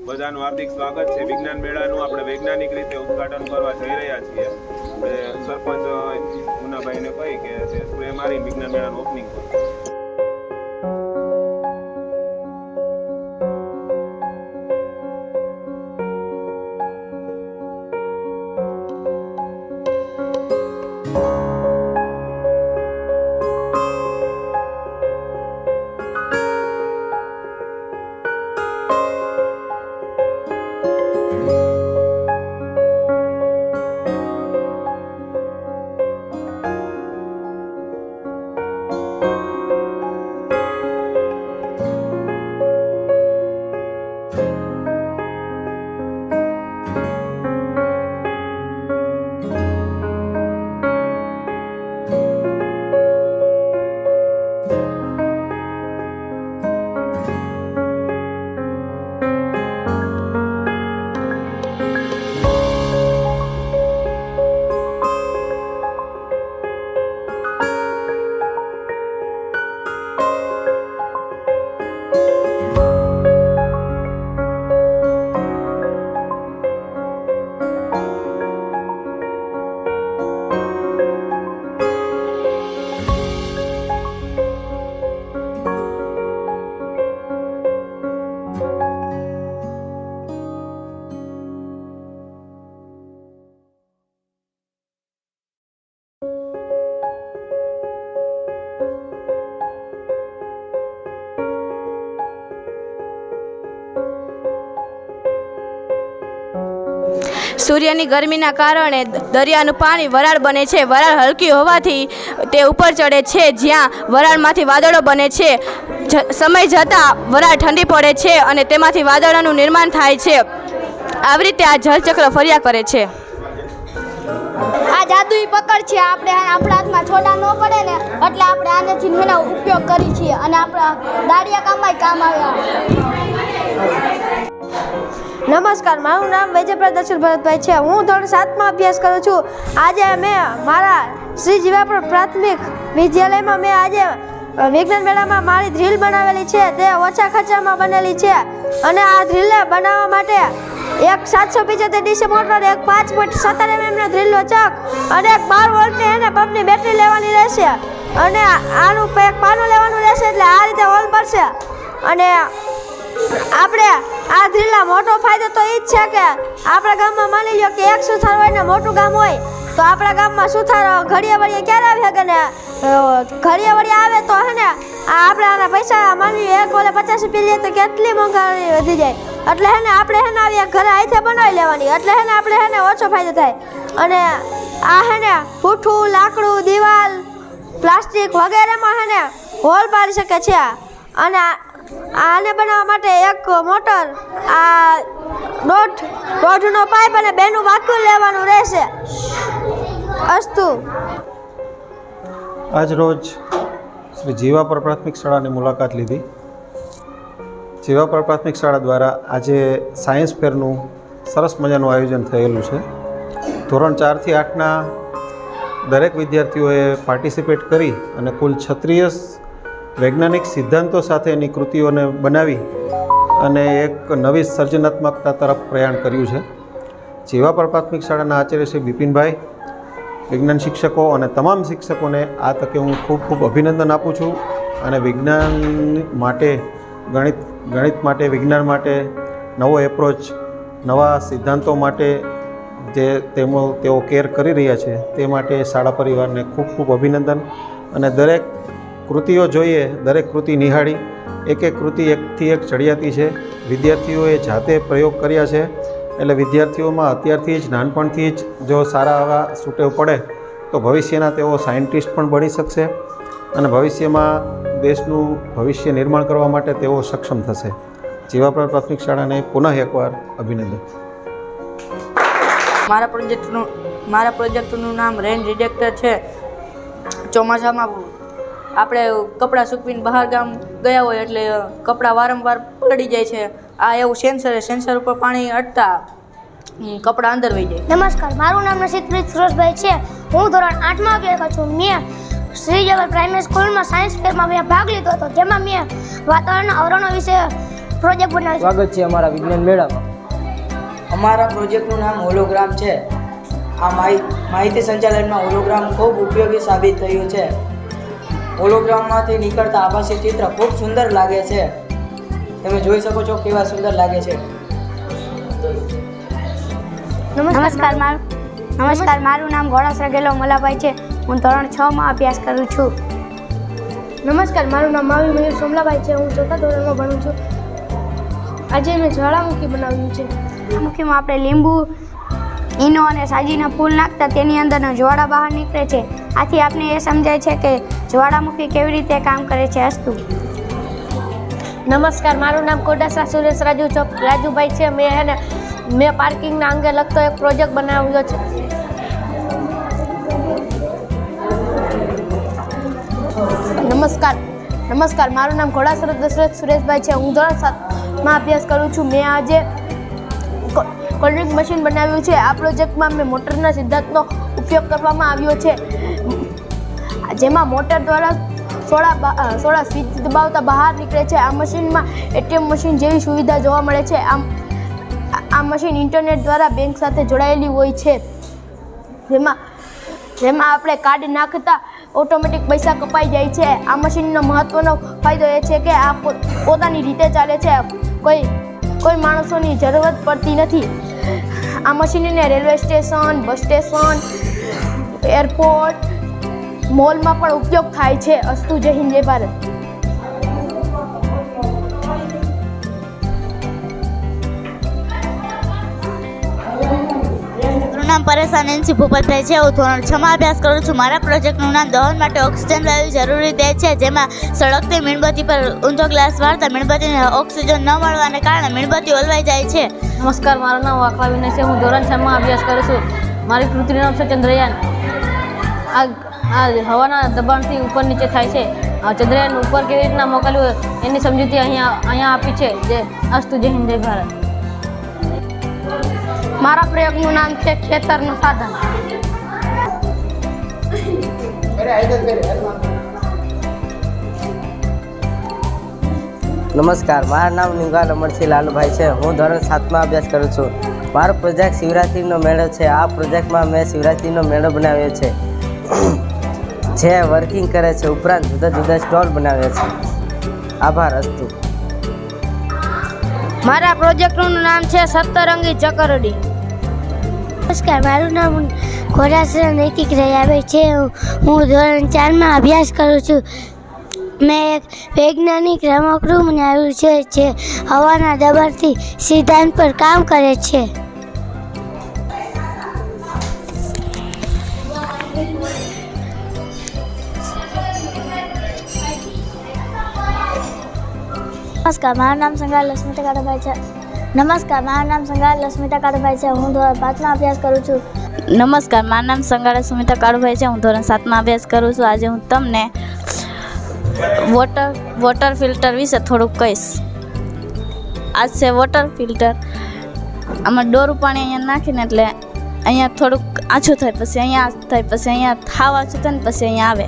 બધાનું હાર્દિક સ્વાગત છે। વિજ્ઞાન મેળાનું આપણે વૈજ્ઞાનિક રીતે ઉદ્ઘાટન કરવા જઈ રહ્યા છીએ। આપણે સરપંચ મુનાભાઈને કહી કે તે સ્પ્રે મારી વિજ્ઞાન મેળાનું ઓપનિંગ કરો। સૂર્યની ગરમીના કારણે દરિયાનું પાણી વરાળ બને છે। વરાળ હલકી હોવાથી તે ઉપર ચડે છે, જ્યાં વરાળમાંથી વાદળો બને છે। સમય જતાં વરાળ ઠંડી પડે છે અને તેમાંથી વાદળોનું નિર્માણ થાય છે। આવી રીતે આ જળચક્ર ફર્યા કરે છે। આ જાદુઈ પકડ છે, આપણે આપણા હાથમાં છોડા ન પડે ને એટલે આપણે આનેથી એનો ઉપયોગ કરી છીએ અને આપણા દાડિયા કામમાં કામ આવ્યા। નમસ્કાર, મારું નામ વૈજયપ્રદ દર્શન ભરતભાઈ છે। હું ધોરણ 7માં અભ્યાસ કરું છું। આજે મેં મારા શ્રી જીવાપુર પ્રાથમિક વિદ્યાલયમાં મેં આજે વિજ્ઞાન મેળામાં મારી ડ્રીલ બનાવેલી છે। તે ઓછા ખર્ચામાં બનેલી છે અને આ ડ્રીલને બનાવવા માટે એક 775 DC મોટર, એક 5.17 mm નો ડ્રીલનો ચક અને એક 12 વોલ્ટની એને પંપની બેટરી લેવાની રહેશે અને આનું એક પાનું લેવાનું રહેશે, એટલે આ રીતે હોલ પડશે। અને આપણે આ ડ્રીલનો મોટો ફાયદો તો એ જ છે કે આપણા ગામમાં માની લો કે એક સુથાર હોય ને મોટું ગામ હોય તો આપણા ગામમાં સુથાર ઘડીએ વળીએ ક્યારે આવે કે ને ઘડીએ વળીએ આવે તો હે ને આપણે આના પૈસા માની લો એક ઓલે 50 રૂપિયા લે તો કેટલી મોંઘવારી વધી જાય, એટલે હે ને આપણે હે ને આવી ઘરે હાથે બનાવી લેવાની, એટલે હે ને આપણે હે ને ઓછો ફાયદો થાય। અને આ હે ને પૂઠું, લાકડું, દિવાલ, પ્લાસ્ટિક વગેરેમાં હે ને હોલ પાડી શકે છે। અને આને બનાવવા માટે એક મોટર, આ દોઢનો પાઇપ અને બેનું વાક્યુમ લેવાનું રહેશે। અસ્તુ। આજ રોજ શ્રી જીવાપર પ્રાથમિક શાળાની મુલાકાત લીધી। જીવાપર પ્રાથમિક શાળા દ્વારા આજે સાયન્સ ફેરનું સરસ મજાનું આયોજન થયેલું છે। ધોરણ 4 થી 8ના દરેક વિદ્યાર્થીઓએ પાર્ટિસિપેટ કરી અને કુલ 36 વૈજ્ઞાનિક સિદ્ધાંતો સાથેની કૃતિઓને બનાવી અને એક નવી સર્જનાત્મકતા તરફ પ્રયાણ કર્યું છે। જીવાપર પ્રાથમિક શાળાના આચાર્ય શ્રી બિપિનભાઈ, વિજ્ઞાન શિક્ષકો અને તમામ શિક્ષકોને આ તકે હું ખૂબ ખૂબ અભિનંદન આપું છું। અને વિજ્ઞાન માટે, ગણિત માટે, વિજ્ઞાન માટે નવો એપ્રોચ, નવા સિદ્ધાંતો માટે જે તેઓ કેર કરી રહ્યા છે તે માટે શાળા પરિવારને ખૂબ ખૂબ અભિનંદન। અને દરેક કૃતિઓ જોઈએ, દરેક કૃતિ નિહાળી, એક એક કૃતિ એકથી એક ચડિયાતી છે। વિદ્યાર્થીઓએ જાતે પ્રયોગ કર્યા છે, એટલે વિદ્યાર્થીઓમાં અત્યારથી જ, નાનપણથી જ જો સારા આવા સુટેવ પડે તો ભવિષ્યના તેઓ સાયન્ટિસ્ટ પણ બની શકશે અને ભવિષ્યમાં દેશનું ભવિષ્ય નિર્માણ કરવા માટે તેઓ સક્ષમ થશે। જીવાપર પ્રાથમિક શાળાને પુનઃ એકવાર અભિનંદન। મારા પ્રોજેક્ટનું નામ રેન ડિટેક્ટર છે। ચોમાસામાં આપણે કપડાં સૂકવીને બહાર ગામ ગયા હોય એટલે કપડાં વારંવાર પલળી જાય છે। આ એવું સેન્સર ઉપર પાણી અટતા કપડાં અંદર વહી જાય। નમસ્કાર, મારું નામ નસીદપ્રીત સુરેશભાઈ છે। હું ધોરણ 8માં અભ્યાસ કરું છું। મેં શ્રી જવલ પ્રાઇમરી સ્કૂલમાં સાયન્સ ફેરમાં મેં ભાગ લીધો હતો, જેમાં મેં વાતાવરણના આવરણો વિશે પ્રોજેક્ટ બનાવ્યો સ્વાગત છે અમારા વિજ્ઞાન મેળામાં. અમારા પ્રોજેક્ટનું નામ હોલોગ્રામ છે. આ માહિતી સંચાલનમાં હોલોગ્રામ ખૂબ ઉપયોગી સાબિત થયું છે. હોલોગ્રામમાંથી નીકળતા આભાસી ચિત્ર ખૂબ સુંદર લાગે છે. તમે જોઈ શકો છો કેવા સુંદર લાગે છે. નમસ્કાર મારું નામ ઘોડાસરા ગેલો મલાભાઈ છે. હું ધોરણ 6 માં અભ્યાસ કરું છું. નમસ્કાર, મારું નામ માવી મયુર સોમલાભાઈ છે. હું 4થા ધોરણમાં ભણું છું. આજે મેં જ્વાળામુખી બનાવ્યું છે. જ્વાળામુખીમાં આપણે લીંબુ, ઈનો અને સાજીના ફૂલ નાખતા તેની અંદરનો જ્વાળા બહાર નીકળે છે. આથી આપને એ સમજાય છે કે જ્વાળામુખી કેવી રીતે કામ કરે છે. અસ્તુ. નમસ્કાર, મારું નામ કોડાસા સુરેશ રાજુભાઈ છે. મેં પાર્કિંગના અંગે લગતો એક પ્રોજેક્ટ બનાવ્યો છે. નમસ્કાર, મારું નામ ઘોડાસર દશરથ સુરેશભાઈ છે. હું ધોરણ 7માં અભ્યાસ કરું છું. મેં આજે કોલ્ડ્રિંક મશીન બનાવ્યું છે. આ પ્રોજેક્ટમાં મેં મોટરના સિદ્ધાંતનો ઉપયોગ કરવામાં આવ્યો છે, જેમાં મોટર દ્વારા સોડા સ્વિચ દબાવતા બહાર નીકળે છે. આ મશીનમાં એટીએમ મશીન જેવી સુવિધા જોવા મળે છે. આ મશીન ઇન્ટરનેટ દ્વારા બેંક સાથે જોડાયેલી હોય છે, જેમાં આપણે કાર્ડ નાખતા ઓટોમેટિક પૈસા કપાઈ જાય છે. આ મશીનનો મહત્ત્વનો ફાયદો એ છે કે આ પોતાની રીતે ચાલે છે. કોઈ માણસોની જરૂરત પડતી નથી. આ મશીનને railway station, bus station, airport, મોલમાં પણ ઉપયોગ થાય છે. અસ્તુ. જય હિન્દ, જય ભારત. મારું નામ પરેશાન એનસી ભૂપતભાઈ છે. હું ધોરણ 6 માં અભ્યાસ કરું છું. મારા પ્રોજેક્ટનું નામ દહન માટે ઓક્સિજન વાયુ જરૂરી દે છે, જેમાં સળગતી મીણબત્તી પર ઊંધો ગ્લાસ વાળતા મીણબત્તીને ઓક્સિજન ન મળવાને કારણે મીણબત્તી ઓલવાઈ જાય છે. નમસ્કાર, મારું નામ વાકવા વિનય છે. હું ધોરણ 6 માં અભ્યાસ કરું છું. મારી કૃતિનું નામ છે ચંદ્રયાન. આ હવાના દબાણથી ઉપર નીચે થાય છે. ચંદ્રયાન ઉપર કેવી રીતના મોકલ્યું એની સમજૂતી અહીંયા આપી છે. જે અસ્તુ. જય હિન્દ, જય ભારત. મારા પ્રયોગનું નામ છે ખેતરનું સાધન. નમસ્કાર, મારું નામ નિંગાલ અમરસિંહ લાલુભાઈ છે. હું ધોરણ 7માં અભ્યાસ કરું છું. મારો પ્રોજેક્ટ શિવરાત્રિનો મેળો છે. આ પ્રોજેક્ટમાં મેં શિવરાત્રિનો મેળો બનાવ્યો છે, જે વર્કિંગ કરે છે. ઉપરાંત જુદા જુદા સ્ટોલ બનાવ્યા છે. આભાર. અસ્તુ. મારા પ્રોજેક્ટનું નામ છે સતરંગી ચકરડી. નમસ્કાર, મારું નામ ઘોડાસરા નૈતિક રયાભાઈ છે. હું ધોરણ 4માં અભ્યાસ કરું છું. મેં એક વૈજ્ઞાનિક રમકડું બનાવ્યું છે, જે હવાના દબાણથી સિદ્ધાંત પર કામ કરે છે. નમસ્કાર, મારું નામ સંગાર લક્ષ્મીતા કાળુભાઈ છે. હું ધોરણ 5માં અભ્યાસ કરું છું. નમસ્કાર, મારું નામ સંગાડા સુમિતા કાળુભાઈ છે. હું ધોરણ 7માં અભ્યાસ કરું છું. આજે હું તમને વોટર ફિલ્ટર વિશે થોડુંક કહીશ. આ છે વોટર ફિલ્ટર. આમાં ડોરું પાણી અહીંયા નાખીને એટલે અહીંયા થોડુંક આછું થાય, પછી અહીંયા થાય, પછી અહીંયા થાવ આછું થાય ને પછી અહીંયા આવે.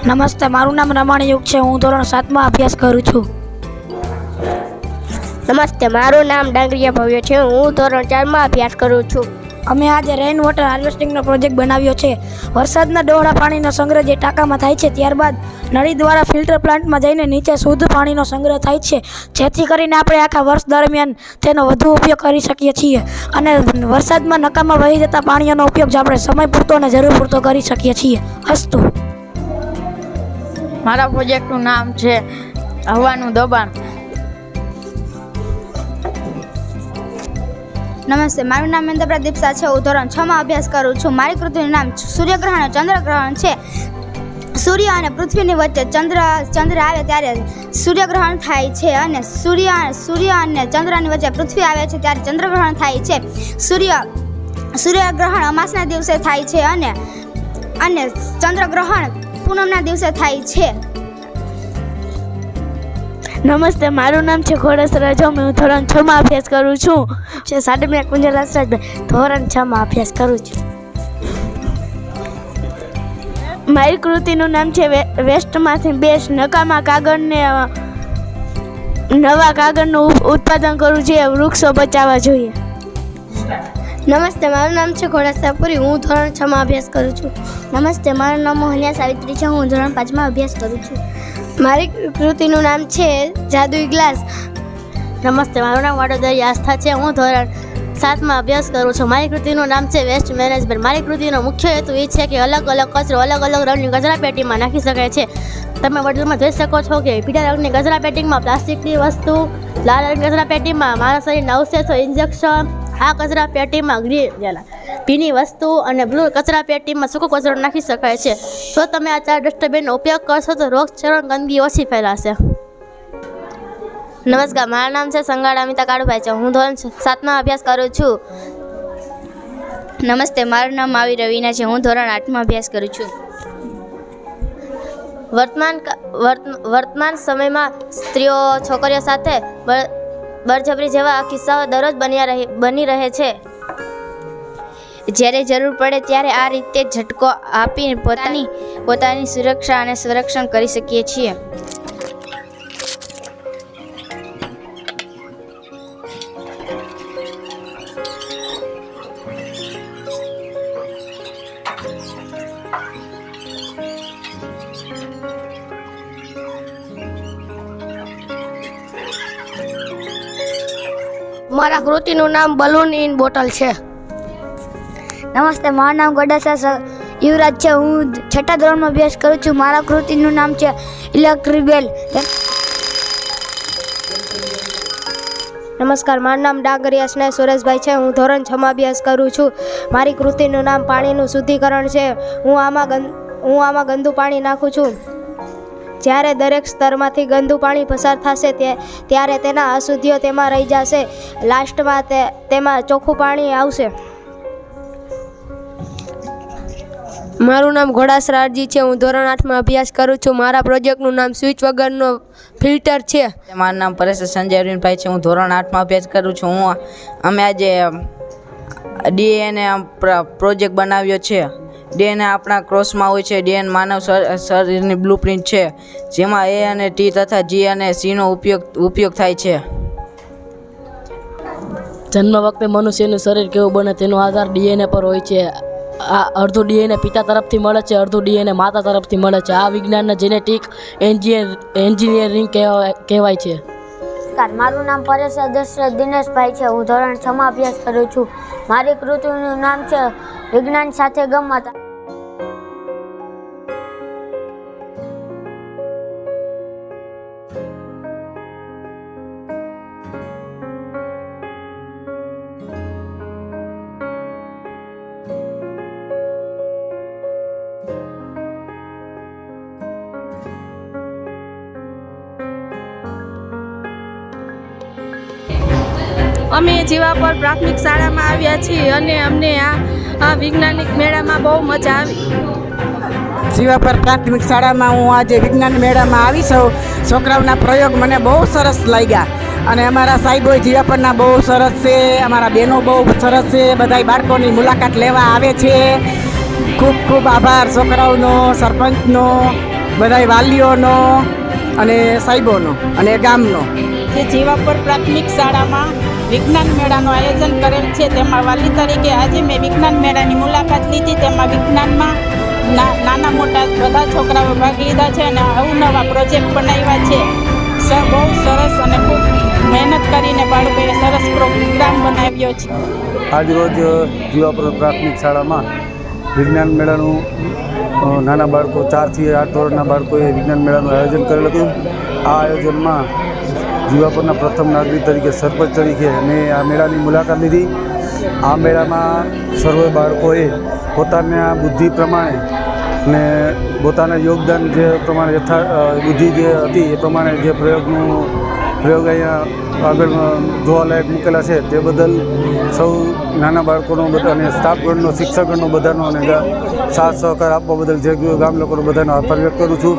નમસ્તે, મારું નામ રમણ યુગ છે. હું ધોરણ 7માં અભ્યાસ કરું છું. નમસ્તે, મારું નામ ડાંગરિયા ભવ્ય છે. હું ધોરણ 4માં અભ્યાસ કરું છું. અમે આજે રેઇન વોટર હાર્વેસ્ટિંગનો પ્રોજેક્ટ બનાવ્યો છે. વરસાદના ડહોળા પાણીનો સંગ્રહ જે ટાંકામાં થાય છે, ત્યારબાદ નળી દ્વારા ફિલ્ટર પ્લાન્ટમાં જઈને નીચે શુદ્ધ પાણીનો સંગ્રહ થાય છે, જેથી કરીને આપણે આખા વર્ષ દરમિયાન તેનો વધુ ઉપયોગ કરી શકીએ છીએ. અને વરસાદમાં નકામા વહી જતા પાણીનો ઉપયોગ જે આપણે સમય પૂરતો અને જરૂર પૂરતો કરી શકીએ છીએ. અસ્તુ. મારા પ્રોજેક્ટનું નામ છે હવાનું દબાણ. નમસ્તે, મારું નામ મહેન્દ્ર દીપસા છે. હું ધોરણ 6માં અભ્યાસ કરું છું. મારી કૃતિનું નામ સૂર્યગ્રહણ અને ચંદ્રગ્રહણ છે. સૂર્ય અને પૃથ્વીની વચ્ચે ચંદ્ર આવે ત્યારે સૂર્યગ્રહણ થાય છે અને સૂર્ય અને ચંદ્રની વચ્ચે પૃથ્વી આવે છે ત્યારે ચંદ્રગ્રહણ થાય છે. સૂર્યગ્રહણ અમાસના દિવસે થાય છે અને ચંદ્રગ્રહણ પૂનમના દિવસે થાય છે. નમસ્તે, મારું નામ છે ખોડસ રાજા. હું ધોરણ 6 માં અભ્યાસ કરું છું. સાડમિયા કુંજલ હસરાજભાઈ, ધોરણ 6 માં અભ્યાસ કરું છું. મારી કૃતિનું નામ છે વેસ્ટમાંથી બેસ્ટ. નકામા કાગળને નવા કાગળનું ઉત્પાદન કરવું જોઈએ, વૃક્ષો બચાવવા જોઈએ. નમસ્તે, મારું નામ છે ઘોડાસાપુરી. હું ધોરણ 6 માં અભ્યાસ કરું છું. નમસ્તે, મારું નામ મોહનિયા સાવિત્રી છે. હું ધોરણ 5 માં અભ્યાસ કરું છું. મારી કૃતિનું નામ છે જાદુઈ ગ્લાસ. નમસ્તે, મારું નામ વડોદરા આસ્થા છે. હું ધોરણ 7 માં અભ્યાસ કરું છું. મારી કૃતિનું નામ છે વેસ્ટ મેનેજમેન્ટ. મારી કૃતિનો મુખ્ય હેતુ એ છે કે અલગ અલગ કચરો અલગ અલગ રંગની કચરા પેટીમાં નાખી શકાય છે. તમે વડીલમાં જોઈ શકો છો કે પીળા રંગની કચરા પેટીમાં પ્લાસ્ટિકની વસ્તુ, લાલ રંગની કચરા પેટીમાં મારા શરીરના અવશેષો, ઇન્જેક્શન, આ કચરા પેટીમાં ભીની વસ્તુ અને બ્લુ કચરા પેટીમાં સૂકો કચરો નાખી શકાય છે. જો તમે આ 4 ડસ્ટબિનનો ઉપયોગ કરશો તો રોગચાળો ગંદકી ઓછી ફેલાશે. નમસ્કાર, મારું નામ છે સંગાડા અમિતા કાળુભાઈ છે. હું ધોરણ 7 માં અભ્યાસ કરું છું. નમસ્તે, મારું નામ માવી રવીના છે. હું ધોરણ 8 માં અભ્યાસ કરું છું. વર્તમાન સમયમાં સ્ત્રીઓ છોકરીઓ સાથે બળજબરી જેવા કિસ્સાઓ દરરોજ બની રહે છે. જ્યારે જરૂર પડે ત્યારે આ રીતે ઝટકો આપીને પોતાની સુરક્ષા અને સંરક્ષણ કરી શકીએ છીએ. મારા કૃતિનું નામ બલૂન ઇન બોટલ છે. નમસ્તે, મારું નામ ગોડાસા યુવરાજ છે. હું 6ઠા ધોરણમાં અભ્યાસ કરું છું. મારા કૃતિનું નામ છે ઇલેક્ટ્રિક બેલ. નમસ્કાર, મારું નામ ડાંગરિયા સ્નેહ સુરેશભાઈ છે. હું ધોરણ 6 માં અભ્યાસ કરું છું. મારી કૃતિનું નામ પાણીનું શુદ્ધિકરણ છે. હું આમાં ગંદુ પાણી નાખું છું. જ્યારે દરેક સ્તરમાંથી ગંદુ પાણી પસાર થશે ત્યારે તેના અશુદ્ધિઓ તેમાં રહી જશે. લાસ્ટમાં તેમાં ચોખ્ખું પાણી આવશે. મારું નામ ઘોડાસરા અરજી છે. હું ધોરણ 8 માં અભ્યાસ કરું છું. મારા પ્રોજેક્ટનું નામ સ્વિચ વગરનો ફિલ્ટર છે. મારું નામ પરેશ સંજય અરવિંદભાઈ છે. હું ધોરણ 8 માં અભ્યાસ કરું છું. અમે આજે ડીએનએ પ્રોજેક્ટ બનાવ્યો છે. ડીએનએ આપણા ક્રોસમાં હોય છે. ડીએનએ માનવ શરીરની બ્લુપ્રિન્ટ છે, જેમાં એ અને ટી તથા જી અને સીનો ઉપયોગ થાય છે. જન્મ વખતે મનુષ્યનું શરીર કેવું બને તેનો આધાર ડીએનએ પર હોય છે. આ અડધું ડીએનએ પિતા તરફથી મળે છે, અડધું ડીએનએ માતા તરફથી મળે છે. આ વિજ્ઞાનને જેનેટિક એન્જિનિયરિંગ કહેવાય છે. મારું નામ પરેશ દશરથ દિનેશભાઈ છે. હું ધોરણ 6 માં અભ્યાસ કરું છું. મારી કૃતિનું નામ છે વિજ્ઞાન સાથે ગમત. અમે જીવાપર પ્રાથમિક શાળામાં આવ્યા છીએ અને અમને આ વૈજ્ઞાનિક મેળામાં બહુ મજા આવી. જીવાપર પ્રાથમિક શાળામાં હું આજે વિજ્ઞાન મેળામાં આવી છું. છોકરાઓના પ્રયોગ મને બહુ સરસ લાગ્યા અને અમારા સાહેબો જીવાપરના બહુ સરસ છે. અમારા બહેનો બહુ સરસ છે. બધાય બાળકોની મુલાકાત લેવા આવે છે. ખૂબ ખૂબ આભાર છોકરાઓનો, સરપંચનો, બધાય વાલીઓનો અને સાહેબોનો અને ગામનો. જે જીવાપર પ્રાથમિક શાળામાં વિજ્ઞાન મેળાનું આયોજન કરેલ છે, તેમાં વાલી તરીકે આજે મેં વિજ્ઞાન મેળાની મુલાકાત લીધી. તેમાં વિજ્ઞાનમાં નાના મોટા બધા છોકરાઓ ભાગ લીધા છે અને અવનવા પ્રોજેક્ટ બનાવ્યા છે. બહુ સરસ અને ખૂબ મહેનત કરીને બાળકોએ સરસ પ્રોગ્રામ બનાવ્યો છે. આજરોજ જીવાપર પ્રાથમિક શાળામાં વિજ્ઞાન મેળાનું નાના બાળકો 4 થી 8 ધોરણના બાળકોએ વિજ્ઞાન મેળાનું આયોજન કરેલું હતું. આ આયોજનમાં જીવાપરના પ્રથમ નાગરિક તરીકે સરપંચ તરીકે મેં આ મેળાની મુલાકાત લીધી. આ મેળામાં સર્વે બાળકોએ પોતાના બુદ્ધિ પ્રમાણે અને પોતાના યોગદાન જે પ્રમાણે બુદ્ધિ જે હતી એ પ્રમાણે જે પ્રયોગ અહીંયા આગળ જોવાલાયક મૂકેલા છે તે બદલ સૌ નાના બાળકોનો બધા અને સ્ટાફગણનો શિક્ષકગણનો બધાનો અને સાથ સહકાર આપવા બદલ જે ગામ લોકોનો બધાનો આભાર વ્યક્ત કરું છું.